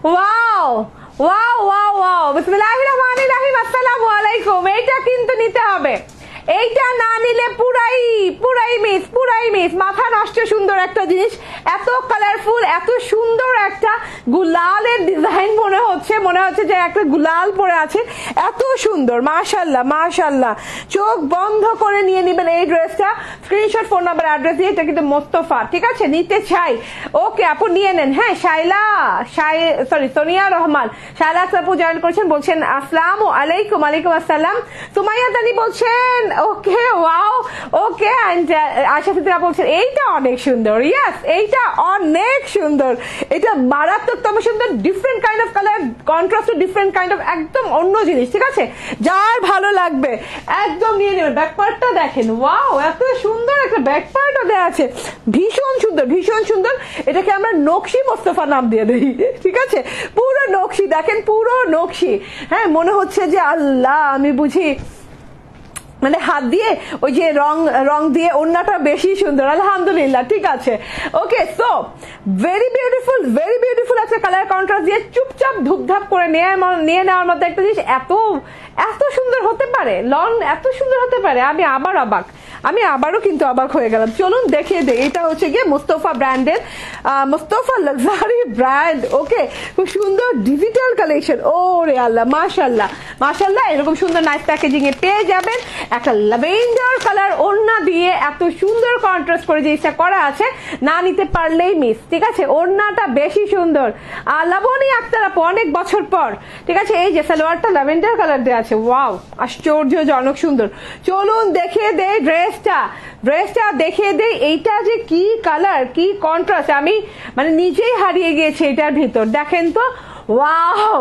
Wow wow wow wow, বিসমিল্লাহির রহমানির রহিম, আসসালামু আলাইকুম। এইটা কিন্তু নিতে হবে, এইটা না নিলে পুরাই মিস। মাথা নষ্ট সুন্দর একটা জিনিস, এত কালারফুল, এত সুন্দর একটা গুলালের ডিজাইন মনে হচ্ছে যে একটা গুলাল পরে আছে, এত সুন্দর, মাশাআল্লাহ। চোখ বন্ধ করে নিয়ে নেবেন এই ড্রেসটা। স্ক্রিনশট, ফোন নাম্বার, অ্যাড্রেস দিয়ে। এটা কিন্তু মোস্তফা, ঠিক আছে, নিতে চাই। ওকে আপু নিয়ে নেন। হ্যাঁ সোনিয়া রহমান, শায়লা আপু জয়েন করেছেন, বলছেন আসসালামু আলাইকুম। ওয়ালাইকুম আসসালাম। সুমাইয়া তানি বলছেন ওকে ওয়াও ওকে। আশা সিদ্দিকা বলছেন এইটা অনেক সুন্দর। ইয়েস, এইটা অনেক সুন্দর, এটা মারাত্মকতম সুন্দর। Different kind of colour, contrast, different kind of, একদম অন্য জিনিস, ঠিক আছে। যার ভালো লাগবে একদম নিয়ে নেবেন। ব্যাক পার্টটা দেখেন, ওয়াও, এত সুন্দর একটা ব্যাক পার্টও দেওয়া আছে, ভীষণ সুন্দর। এটাকে আমরা নকশি মোস্তফা নাম দিয়ে দিই, ঠিক আছে। পুরো নকশি দেখেন, পুরো নকশি। হ্যাঁ, মনে হচ্ছে যে আল্লাহ, আমি বুঝি মানে হাত দিয়ে ওই যে রং দিয়ে, ওড়নাটা বেশি সুন্দর, আলহামদুলিল্লাহ, ঠিক আছে। ওকে, সো ভেরি বিউটিফুল একটা কালার কন্ট্রাস্ট দিয়ে চুপচাপ ধুপধাপ করে নিয়ে নেওয়ার মতো একটা জিনিস। এত সুন্দর হতে পারে, লন এত সুন্দর হতে পারে, আমি আবারও কিন্তু অবাক হয়ে গেলাম। চলুন দেখিয়ে দেই। এটা হচ্ছে গিয়ে মোস্তফা ব্র্যান্ডের, মোস্তফা লাক্সারি ব্র্যান্ড। ওকে, খুব সুন্দর ডিজিটাল কালেকশন। ও রে আল্লাহ, মাশাআল্লাহ। এরকম সুন্দর নাইস প্যাকেজিং এ পেয়ে যাবেন। একটা ল্যাভেন্ডার কালার ওড়না দিয়ে এত সুন্দর কন্ট্রাস্ট করে জিনিসটা করা আছে, না নিতে পারলেই মিস, ঠিক আছে। ওড়নাটা বেশি সুন্দর। লাবণী আক্তার আপু, অনেক বছর পর, ঠিক আছে। এই যে সালোয়ারটা ল্যাভেন্ডার কালার দেওয়া আছে, ওয়াও, আশ্চর্যজনক সুন্দর। চলুন দেখিয়ে দেই ড্রেসটা দেখিয়ে দেই। এইটা যে কি কালার, কি কন্ট্রাস্ট, আমি মানে নিজেই হারিয়ে গিয়েছি এটার ভিতর। দেখেন তো, ওয়াও,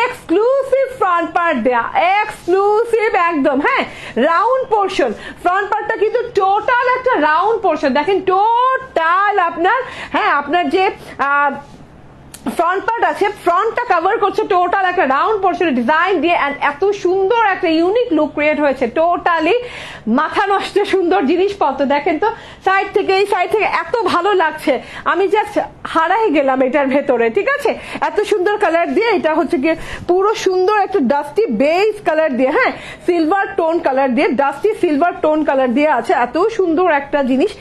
এক্সক্লুসিভ ফ্রন্ট পার্ট দেয়া, এক্সক্লুসিভ একদম। হ্যাঁ, রাউন্ড পোর্শন, ফ্রন্ট পার্টটা কিন্তু টোটাল একটা রাউন্ড পোর্শন। দেখেন টোটাল আপনার, হ্যাঁ, আপনার যে ফ্রন্ট পার্ট আছে, ফ্রন্টটা কভার করছে টোটাল একটা রাউন্ড পোর্শনের ডিজাইন দিয়ে। এন্ড এত সুন্দর একটা ইউনিক লুক ক্রিয়েট হয়েছে, টোটালি মাথা নষ্ট সুন্দর জিনিসপত্র। দেখেন তো, সাইড থেকে এত ভালো লাগছে, আমি জাস্ট হারাই গেলাম এটার ভেতরে, ঠিক আছে। এত সুন্দর কালার দিয়ে, এটা হচ্ছে গিয়ে পুরো সুন্দর একটা ডাস্টি বেজ কালার দিয়ে, হ্যাঁ, সিলভার টোন কালার দিয়ে, ডাস্টি সিলভার টোন কালার দিয়ে আছে। এত সুন্দর একটা জিনিস,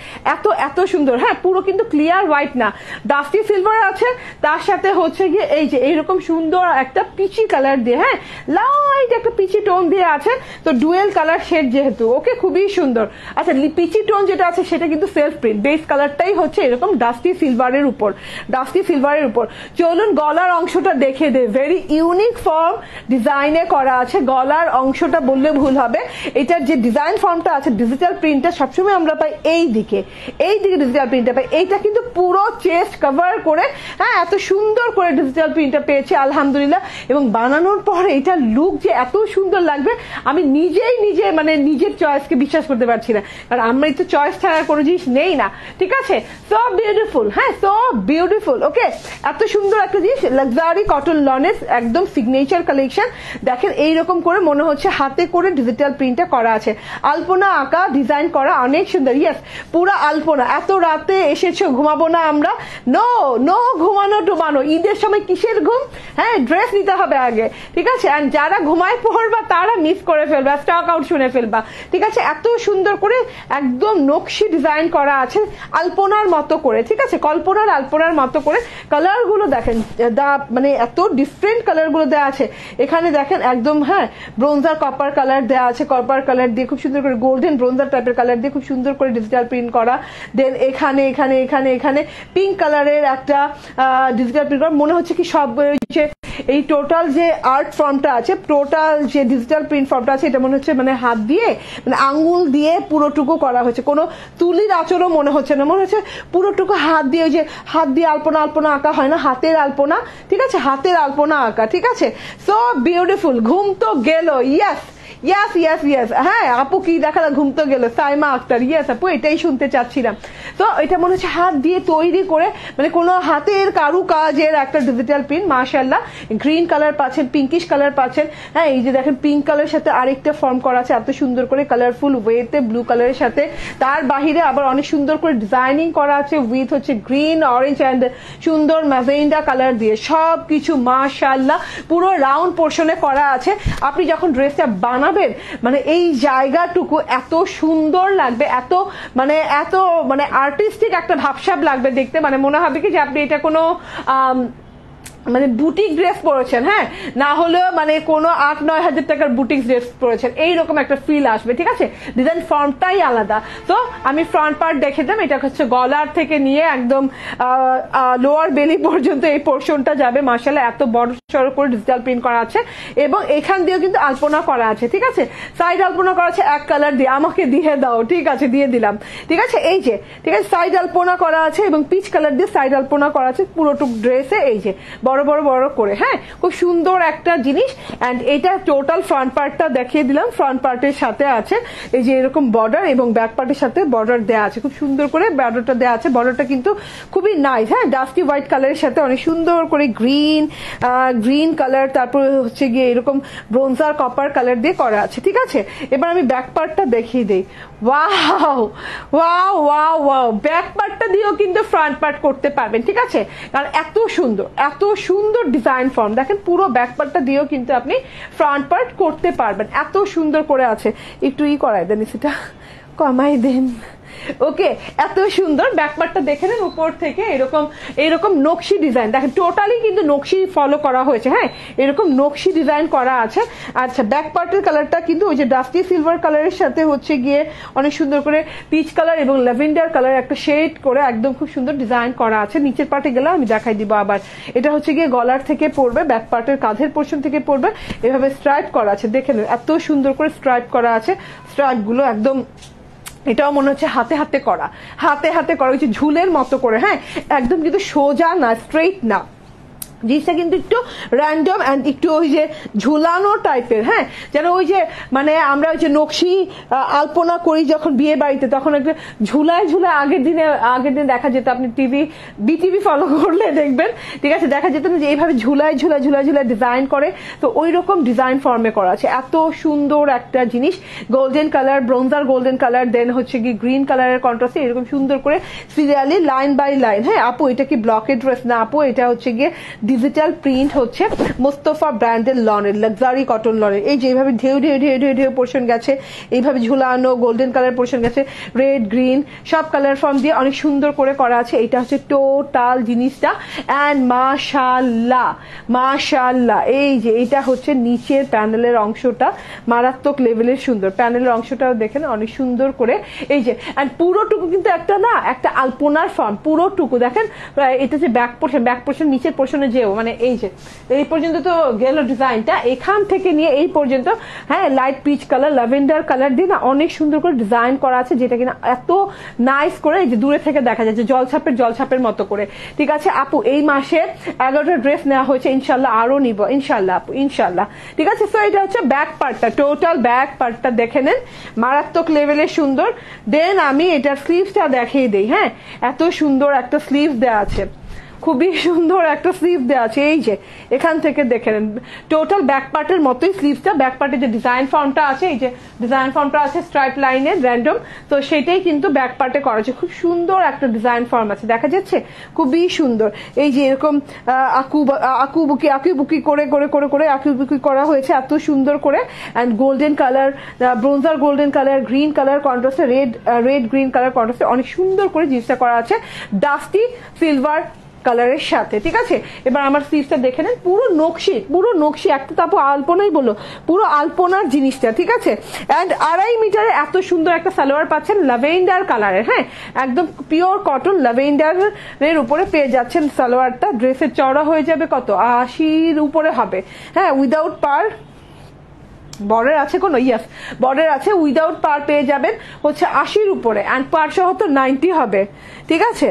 এত সুন্দর। হ্যাঁ, পুরো কিন্তু ক্লিয়ার হোয়াইট না, ডাস্টি সিলভার আছে, তার সাথে হচ্ছে গিয়ে এই যে এইরকম সুন্দর একটা পিচি কালার দিয়ে, হ্যাঁ, লাইট একটা পিচি টোন দিয়ে আছে। তো ডুয়েল কালার শেড যেহেতু, ওকে, খুবই সুন্দর। আচ্ছা, পিচি টোন যেটা আছে সেটা কিন্তু সেলফ প্রিন্ট, বেস কালারটাই হচ্ছে এরকম ডাস্টি সিলভারের উপর। চলুন গলার অংশটা দেখে দে, ভেরি ইউনিক ফর্ম ডিজাইনে করা আছে। গলার অংশটা বললে ভুল হবে, এটার যে ডিজাইন ফর্মটা আছে, ডিজিটাল প্রিন্টটা সবসময় আমরা পাই এই দিকে ডিজিটাল প্রিন্টটা পাই। এইটা কিন্তু পুরো চেস্ট কভার করে, হ্যাঁ, এত সুন্দর করে ডিজিটাল প্রিন্টটা পেয়েছে, আলহামদুলিল্লাহ। এবং বানানোর পরে এটার লুক যে এত সুন্দর লাগবে, আমি নিজে মানে নিজের চয়েসকে বিশ্বাস করতে পারছি না, কারণ আমরা তো চয়েস ছাড়া কোনো জিনিস নেই না, ঠিক আছে। সো বিউটিফুল, হ্যাঁ, সো বিউটিফুল। ওকে, এত সুন্দর একটা জিনিস, লাক্সারি কটন লনের একদম সিগনেচার কালেকশন। দেখেন এইরকম করে মনে হচ্ছে হাতে করে ডিজিটাল প্রিন্টটা করা আছে, আলপনা আঁকা, ডিজাইন করা, অনেক সুন্দর। ইয়েস, পুরো আলপনা। এত রাতে এসেছো, ঘুমাবো না আমরা? নো ঘুমানো, ঈদের সময় কিসের ঘুম? হ্যাঁ, ড্রেস নিতে হবে আগে, ঠিক আছে। আর যারা ঘুমায় পড়বা তারা মিস করে ফেলবা, স্টক আউট শুনে ফেলবা, ঠিক আছে। এত সুন্দর করে একদম নকশি ডিজাইন করা আছে আলপনার মতো করে, ঠিক আছে, আলপনার মতো করে। কালার গুলো দেখেন, মানে এত ডিফারেন্ট কালার গুলো দেওয়া আছে এখানে। দেখেন একদম, হ্যাঁ, ব্রোঞ্জার কপার কালার দেওয়া আছে, কপার কালার দিয়ে খুব সুন্দর করে, গোল্ডেন ব্রোঞ্জার টাইপের কালার দিয়ে খুব সুন্দর করে ডিজিটাল প্রিন্ট করা। দেন এখানে পিঙ্ক কালারের একটা ডিজিটাল প্রিন্ট করা। মনে হচ্ছে কি সব এই টোটাল যে আর্ট ফর্মটা আছে, টোটাল যে ডিজিটাল প্রিন্ট ফর্মটা আছে, এটা মনে হচ্ছে মানে হাত দিয়ে, মানে আঙ্গুল দিয়ে পুরোটুকু করা হয়েছে। কোনো তুলির আঁচড়ও মনে হচ্ছে না, মনে হচ্ছে পুরোটুকু হাত দিয়ে, যে হাত দিয়ে আলপনা আঁকা হয় না, হাতের আলপনা, ঠিক আছে, হাতের আলপনা আঁকা, ঠিক আছে। So beautiful. ঘুম তো গেল, ইয়াস ইয়াস ইয়াস, হ্যাঁ আপু কি দেখালা, ঘুমতে গেল, সাইমা আক্তার, ইয়াস আপু এটাই শুনতে চাচ্ছিলাম। তো এটা মনে হচ্ছে হাত দিয়ে তৈরি করে, মানে কোনো হাতের কারুকাজের একটা ডিজিটাল প্রিন্ট, মাশাআল্লাহ। গ্রিন কালার পাচ্ছেন, পিঙ্কিশ কালার পাচ্ছেন, হ্যাঁ এই যে দেখেন পিঙ্ক কালারের সাথে আরেকটা ফর্ম করা আছে এত সুন্দর করে কালারফুল ওয়েতে, ব্লু কালারের সাথে। তার বাহিরে আবার অনেক সুন্দর করে ডিজাইনিং করা আছে উইথ হচ্ছে গ্রিন, অরেঞ্জ অ্যান্ড সুন্দর ম্যাজেন্ডা কালার দিয়ে সব কিছু মাশাআল্লাহ পুরো রাউন্ড পোর্শনে করা আছে। আপনি যখন ড্রেসটা বানাবেন মানে এই জায়গাটুকু এত সুন্দর লাগবে, এত মানে আর্টিস্টিক একটা ভাবসাব লাগবে দেখতে, মানে মনে হবে কি যে আপনি এটা কোনো মানে বুটিক ড্রেস পরেছেন, হ্যাঁ না হলেও মানে কোনো 8-9 হাজার টাকার বুটিক ড্রেস পরেছেন, এইরকম একটা ফিল আসবে। ঠিক আছে, ডিজাইন ফর্মটাই আলাদা। তো আমি ফ্রন্ট পার্ট দেখে দিলাম, এটা হচ্ছে গলার থেকে নিয়ে একদম লোয়ার বেলি পর্যন্ত এই পোর্শনটা যাবে। মাশাআল্লাহ এত বড় সড়ো করে ডিজিটাল প্রিন্ট করা আছে এবং এখান দিয়েও কিন্তু আলপনা করা আছে। ঠিক আছে, সাইড আলপনা করা আছে এক কালার দিয়ে, আমাকে দিয়ে দাও, ঠিক আছে দিয়ে দিলাম। ঠিক আছে, এই যে ঠিক আছে সাইড আলপনা করা আছে এবং পিচ কালার দিয়ে সাইড আলপনা করা আছে পুরোটুক ড্রেসে, এই যে বড় বড় বড় করে, হ্যাঁ খুব সুন্দর একটা জিনিস। অ্যান্ড এটা টোটাল ফ্রন্ট পার্টটা দেখিয়ে দিলাম। ফ্রন্ট পার্টের সাথে আছে এই যে এরকম বর্ডার এবং ব্যাক পার্টের সাথে বর্ডার দেওয়া আছে, খুব সুন্দর করে বর্ডারটা দেওয়া আছে। বর্ডারটা কিন্তু খুবই নাইস, হ্যাঁ ডাস্টি হোয়াইট কালারের সাথে অনেক সুন্দর করে গ্রিন কালার, তারপরে হচ্ছে গিয়ে এরকম ব্রোঞ্জার কপার কালার দিয়ে করা আছে। ঠিক আছে, এবার আমি ব্যাক পার্টটা দেখিয়ে দিই। Wow wow wow wow, back পার্টটা দিয়েও কিন্তু ফ্রন্ট পার্ট করতে পারবেন। ঠিক আছে, কারণ এত সুন্দর ডিজাইন ফর্ম, দেখেন পুরো ব্যাক পার্টটা দিয়েও কিন্তু আপনি ফ্রন্ট পার্ট করতে পারবেন, এত সুন্দর করে আছে। একটু করাই দেন, সেটা কমাই দেন। ওকে, এত সুন্দর ব্যাক পার্টটা দেখে নেন উপর থেকে, এরকম নকশি ডিজাইন দেখেন, টোটালি কিন্তু নকশি ফলো করা হয়েছে, হ্যাঁ এরকম নকশি ডিজাইন করা আছে। আচ্ছা, ব্যাক পার্টের কালারটা কিন্তু ওই যে ডাস্টি সিলভার কালারের সাথে হচ্ছে গিয়ে অনেক সুন্দর করে পিচ কালার এবং ল্যাভেন্ডার কালার একটা শেড করে একদম খুব সুন্দর ডিজাইন করা আছে। নিচের পার্টে গেলে আমি দেখাই দিব আবার, এটা হচ্ছে গিয়ে গলার থেকে পড়বে, ব্যাক পার্টের কাঁধের পোর্শন থেকে পড়বে, এভাবে স্ট্রাইপ করা আছে। দেখে নেন এত সুন্দর করে স্ট্রাইপ করা আছে, স্ট্রাইপ গুলো একদম এটাও মনে হচ্ছে হাতে হাতে করা ওই যে ঝুলের মতো করে, হ্যাঁ একদম কিন্তু সোজা না, স্ট্রেইট না, জিনিসটা কিন্তু একটু র্যান্ডম অ্যান্ড একটু ওই যে ঝুলানো টাইপের, হ্যাঁ যেন ওই যে মানে আমরা ওই যে নকশি আলপনা করি যখন বিয়ে বাড়িতে, তখন একটা ঝুলায় আগের দিন দেখা যেত, আপনি বিটিভি ফলো করলে দেখবেন, ঠিক আছে দেখা যেত না যে এইভাবে ঝুলায় ডিজাইন করে, তো ওই রকম ডিজাইন ফর্মে করা আছে। এত সুন্দর একটা জিনিস, golden colour, bronzer golden colour, then হচ্ছে কি গ্রিন কালারের কন্ট্রাস্টে এরকম সুন্দর করে সিরিয়ালি লাইন বাই লাইন। হ্যাঁ আপু এটা কি ব্লকের ড্রেস না আপু, এটা হচ্ছে গিয়ে ডিজিটাল প্রিন্ট, হচ্ছে মোস্তফা ব্র্যান্ডের লনের, লাক্সারি কটন লনের। এই যে এইভাবে ঢেউ পোর্শন গেছে, এইভাবে ঝুলানো গোল্ডেন কালার পোর্শন গেছে, রেড গ্রিন সব কালার ফর্ম দিয়ে অনেক সুন্দর করে করা আছে। এটা হচ্ছে টোটাল জিনিসটা। অ্যান্ড মাশাআল্লাহ এই যে এটা হচ্ছে নিচের প্যানেলের অংশটা, মারাত্মক লেভেলের সুন্দর প্যানেলের অংশটাও দেখেন অনেক সুন্দর করে, এই যে অ্যান্ড পুরোটুকু কিন্তু একটা আলপনার ফর্ম, পুরোটুকু দেখেন। এটা যে ব্যাক পোর্শন নিচের পোর্শনে যেও, মানে এই যে এই পর্যন্ত তো গেল ডিজাইনটা, এখান থেকে নিয়ে এই পর্যন্ত, হ্যাঁ light peach colour, lavender colour দিয়ে না অনেক সুন্দর করে ডিজাইন করা আছে, যেটা কিনা এত নাইস করে এই যে দূরে থেকে দেখা যাচ্ছে জলছাপের মতো করে। ঠিক আছে আপু, এই মাসে 11টা ড্রেস নেওয়া হয়েছে, ইনশাল্লাহ আরো নিব ইনশাল্লাহ আপু ইনশাল্লাহ। ঠিক আছে, তো এটা হচ্ছে ব্যাক পার্টটা, টোটাল ব্যাক পার্টটা দেখে নেন, মারাত্মক লেভেলের সুন্দর। দেন আমি এটার স্লিভসটা দেখিয়ে দিই। হ্যাঁ এত সুন্দর একটা স্লিভ দেওয়া আছে, খুবই সুন্দর একটা স্লিভ দেওয়া আছে, এই যে এখান থেকে দেখে নেন টোটাল ব্যাক পার্টের মতোই স্লিভসটা। ব্যাক পার্টের যে ডিজাইন ফর্মটা আছে, এই যে ডিজাইন ফর্মটা আছে স্ট্রাইপ লাইনের র্যান্ডম, তো সেটাই কিন্তু ব্যাক পার্টে করা আছে। খুব সুন্দর একটা ডিজাইন ফর্ম আছে, দেখা যাচ্ছে খুবই সুন্দর। এই যে এরকম আঁকুবুকি করে করা হয়েছে এত সুন্দর করে। And golden colour, bronzer golden colour, green colour কন্ট্রাস্টে, রেড গ্রিন কালার কন্ট্রাস্টে অনেক সুন্দর করে জিনিসটা করা আছে ডাস্টি সিলভার কালারের সাথে। ঠিক আছে, এবার আমার স্লিভসটা দেখে নেন, পুরো নকশি একটা তারপর আলপনাই বলো, পুরো আলপনার জিনিসটা। ঠিক আছে, অ্যান্ড 2.5 মিটারে এত সুন্দর একটা সালোয়ার পাচ্ছেন ল্যাভেন্ডার কালারের, হ্যাঁ একদম পিওর কটন ল্যাভেন্ডারের উপরে পেয়ে যাচ্ছেন সালোয়ারটা। ড্রেসের চওড়া হয়ে যাবে কত, 80-র উপরে হবে, হ্যাঁ উইদাউট পার বর্ডার আছে কোনো? ইয়েস, বর্ডার আছে। উইদাউট পার পেয়ে যাবেন হচ্ছে 80-র উপরে, অ্যান্ড পার সহ তো 90 হবে, ঠিক আছে?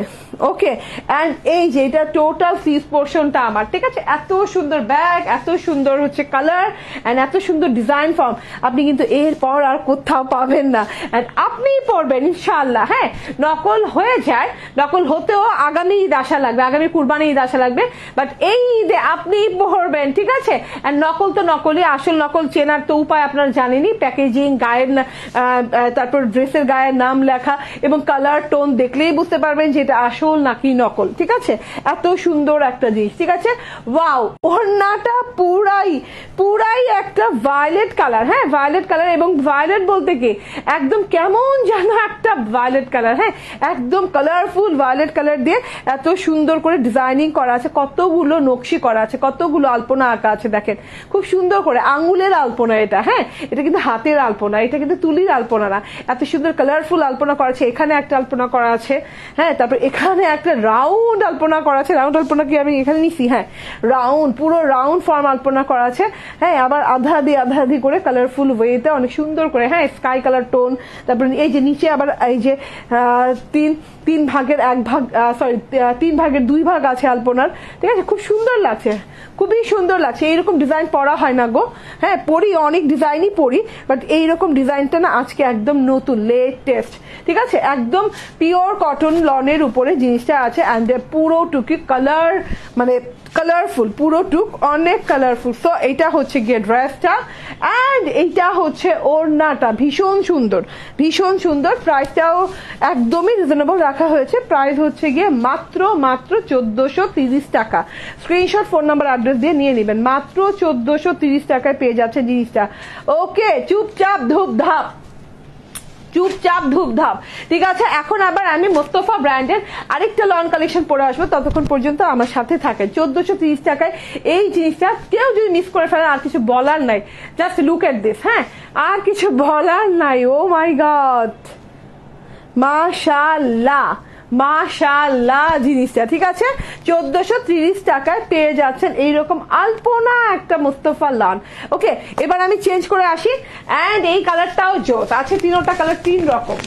ওকে, অ্যান্ড এই যে এটা টোটাল স্লিভ পোর্শনটা আমার, ঠিক আছে? এত সুন্দর ব্যাগ, এত সুন্দর হচ্ছে কালার অ্যান্ড এত সুন্দর ডিজাইন ফর্ম আপনি কিন্তু এরপর আর কোথাও পাবেন না, অ্যান্ড আপনিই পরবেন ইনশাআল্লাহ। হ্যাঁ, নকল হয়ে যায়, নকল হতেও আগামী ঈদ আসা লাগবে, আগামী কুরবানি ঈদ আসা লাগবে, বাট এই ঈদে আপনিই পরবেন, ঠিক আছে? অ্যান্ড নকল তো নকলই, আসল নকল চেনার তো উপায় আপনারা জানেনই, প্যাকেজিং, গায়ের তারপর ড্রেসের গায়ের নাম লেখা এবং কালার টোন দেখলেই বুঝতে পারবেন যে এটা আসল নাকি নকল, ঠিক আছে? এত সুন্দর একটা জিনিস, ঠিক আছে? ওয়াও, ওড়নাটা পুরাই একটা ভায়োলেট কালার, হ্যাঁ ভায়োলেট কালার, এবং ভায়োলেট বলতে কি একদম কেমন যেন একটা ভায়োলেট কালার, হ্যাঁ একদম কালারফুল ভায়োলেট কালার দিয়ে এত সুন্দর করে ডিজাইনিং করা আছে, কতগুলো নকশি করা আছে, কতগুলো আলপনা আঁকা আছে, দেখেন খুব সুন্দর করে আঙ্গুলের আলপনা এটা, হ্যাঁ এটা কিন্তু হাতের আলপনা, এটা কিন্তু তুলির আলপনা না, এত সুন্দর কালারফুল আলপনা করা আছে। এখানে একটা আলপনা করা আছে, হ্যাঁ তারপর এখানে একটা রাউন্ড আলপনা করা আছে, রাউন্ড আলপনা কি আমি এখানে নিছি, হ্যাঁ রাউন্ড, পুরো রাউন্ড ফর্ম আলপনা করা আছে, হ্যাঁ আবার আধা আধি করে কালারফুল ওয়েতে অনেক সুন্দর করে, হ্যাঁ স্কাই কালার টোন। তারপর এই যে নিচে আবার এই যে তিন ভাগের 2 ভাগ আছে আলপনার, ঠিক আছে? খুব সুন্দর লাগছে, খুবই সুন্দর লাগছে। এইরকম ডিজাইন পরা হয় না গো, হ্যাঁ পরি, অনেক ডিজাইনই পরি, বাট এইরকম ডিজাইনটা না আজকে একদম নতুন, লেটেস্ট, ঠিক আছে? একদম পিওর কটন লনের উপরে জিনিসটা আছে, অ্যান্ড পুরো টুকি কালার, মানে কালারফুল, পুরো টুক অনেক কালারফুল। সো এইটা হচ্ছে গিয়ে ড্রেসটা, অ্যান্ড এইটা হচ্ছে ওড়নাটা, ভীষণ সুন্দর, ভীষণ সুন্দর। প্রাইসটাও একদমই রিজনেবল রাখা হয়েছে, প্রাইস হচ্ছে গিয়ে মাত্র 1430 টাকা। স্ক্রিনশট, ফোন নাম্বার, অ্যাড্রেস দিয়ে নিয়ে নেবেন, মাত্র 1430 টাকায় পেয়ে যাচ্ছে জিনিসটা। ওকে, চুপচাপ ধূপধাপ, চুপচাপ ধূপধাপ, ঠিক আছে? এখন আবার আমি মোস্তফা ব্র্যান্ডের আরেকটা লন কালেকশন পরে আসবো, ততক্ষণ পর্যন্ত আমার সাথে থাকেন। 1430 টাকায় এই জিনিসটা কেউ যদি মিস করে ফেলেন আর কিছু বলার নাই, জাস্ট লুক এট দিস, হ্যাঁ আর কিছু বলার নাই। ও মাই গড, মাশাআল্লাহ মাশাআল্লাহ জিনিসটা, ঠিক আছে? 1430 টাকায় পেয়ে যাচ্ছেন এইরকম আলপনা একটা মোস্তফা লন। ওকে, এবার আমি চেঞ্জ করে আসি, অ্যান্ড এই কালারটাও জোস আছে, 3টা কালার 3 রকম।